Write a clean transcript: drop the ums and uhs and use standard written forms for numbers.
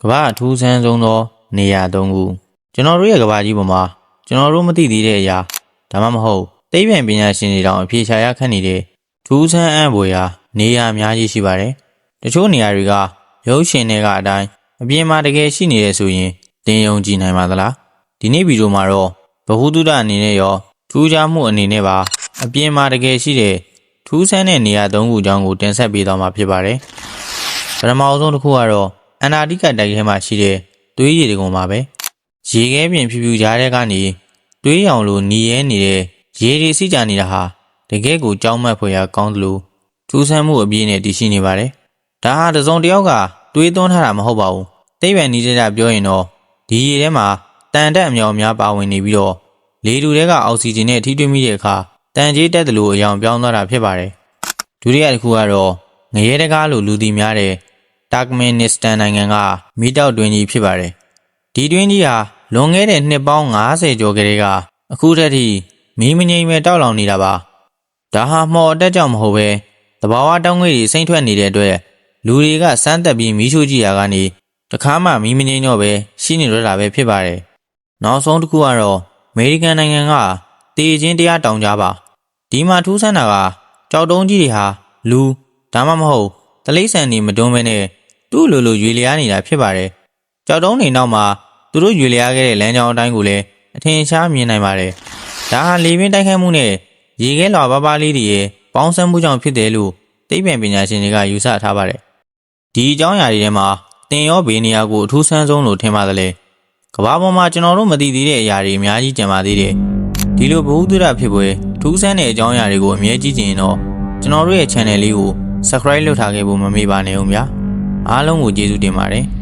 ကမ္ဘာအထူးဆန်းဆုံးသောနေရာ၃ခုကျွန်တော်တို့ရဲ့ကမ္ဘာကြီးပေါ်မှာကျွန်တော်တို့မသိသေးတဲ့အရာဒါမှမဟုတ်သိပ္ပံပညာရှင်တွေတောင်အဖြေရှာရခက်နေတဲ့ထူးဆန်းအံ့ဖွယ်ရာနေရာအများကြီးရှိပါတယ်။တချို့နေရာတွေကရုပ်ရှင်တွေကအတိုင်းအပြင်မှာတကယ်ရှိနေတယ်ဆိုရင်တင်ယုံကြည်နိုင်ပါသလား။ဒီနေ့ဗီဒီယိုမှာတော့ဗဟုသုတအနေနဲ့ရောထူးခြားမှုအနေနဲ့ပါအပြင်မှာတကယ်ရှိတဲ့ထူးဆန်းတဲ့နေရာ၃ခုအကြောင်းကိုတင်ဆက်ပေးသွားမှာဖြစ်ပါတယ်။ပထမဆုံးတစ်ခုကတော့အန္တာတိကတိုက်ထဲမှာရှိတဲ့သွေးရည်တကုံပါပဲ။ရေခဲပြင်ဖြူဖြူကြားထဲကနေသွေးရောင်လိုနီးရဲနေတဲ့ရေတွေစီးကြနေတာဟာတကယ်ကိုကြောက်မက်ဖွယ်ရာကောင်းတယ်လို့ထူးဆန်းမှုအပြည့်နဲ့တည်ရှိနေပါတယ်။ဒါဟာတစုံတစ်ယောက်ကတွေးသွန်းထားတာမဟုတ်ပါဘူး။သိပ္ပံနည်းကျပြောရင်တော့ဒီရေထဲမှာတန်တက်အမြောက်များပါဝင်နေပြီးတော့လေတူတွေကအောက်ဆီဂျင်နဲ့ထိတွေ့မိတဲ့အခါတန်ကြေးတက်တယ်လို့အယောင်ပြောင်းသွားတာဖြစ်ပါတယ်။ဒုတိယတစ်ခုကတော့ငရဲတကားလိုလူသိများတဲ့တာကမင်နစ္စတန်နိုင်ငံကမီးတောက်တွင်းကြီးဖြစ်ပါတယ်။ဒီတွင်းကြီးဟာလွန်ခဲ့တဲ့နှစ်ပေါင်း90ကျော်ကလေးကအခုထက်ထိမီးမငြိမ်ပဲတောက်လောင်နေတာပါ။ဒါဟာမှော်အတက်ကြောင့်မဟုတ်ပဲသဘာဝတောင်းငွေ့တွေစိမ့်ထွက်နေတဲ့အတွက်လူတွေကစမ်းတက်ပြီးမီးရှို့ကြည့်ရကနေတခါမှမီးမငြိမ်တော့ပဲရှိနေရတာပဲဖြစ်ပါတယ်။နောက်ဆုံးတစ်ခုကတော့အမေရိကန်နိုင်ငံကတေချင်းတရားတောင်ကြားပါဒီမှာထူးဆန်းတာကကြောက်တုံးကြီးတွေဟာလူဒါမှမဟုတ်တလိษံတွေမတွန်းပဲနဲ့သူ့လိုရွေလျားနေတာဖြစ်ပါတယ်။ကြောက်တုံးတွေနောက်မှာသူတို့ရွေလျားခဲ့တဲ့လမ်းကြောင်းအတိုင်းကိုလည်းအထင်ရှားမြင်နိုင်ပါတယ်။ဒါဟာလေပြင်းတိုက်ခိုက်မှုနဲ့ရေခဲလွှာပါးပါးလေးတွေရဲ့ပေါင်းစပ်မှုကြောင့်ဖြစ်တယ်လို့သိပ္ပံပညာရှင်တွေကယူဆထားပါတယ်။ဒီအကြောင်းအရာတွေထဲမှာတင်ရောဘေးနေရာကိုအထူးဆန်းဆုံးလို့ထင်ပါတယ်လေ။ကမ္ဘာပေါ်မှာကျွန်တော်တို့မသိသေးတဲ့အရာတွေအများကြီးကျန်ပါသေးတယ်။ဒီလိုဘ ഹു တုဒဖြစ်ပွဲထူးဆန်းတဲ့အကြောင်းအရာတွေကိုအမြဲကြည့်ကြရင်တော့ကျွန်တော်တို့ရဲ့ channel လေးကို subscribe လုပ်ထားခဲ့ဖို့မမေ့ပါနဲ့ဦးဗျာ။အားလုံးကိုကျေးဇူးတင်ပါတယ်။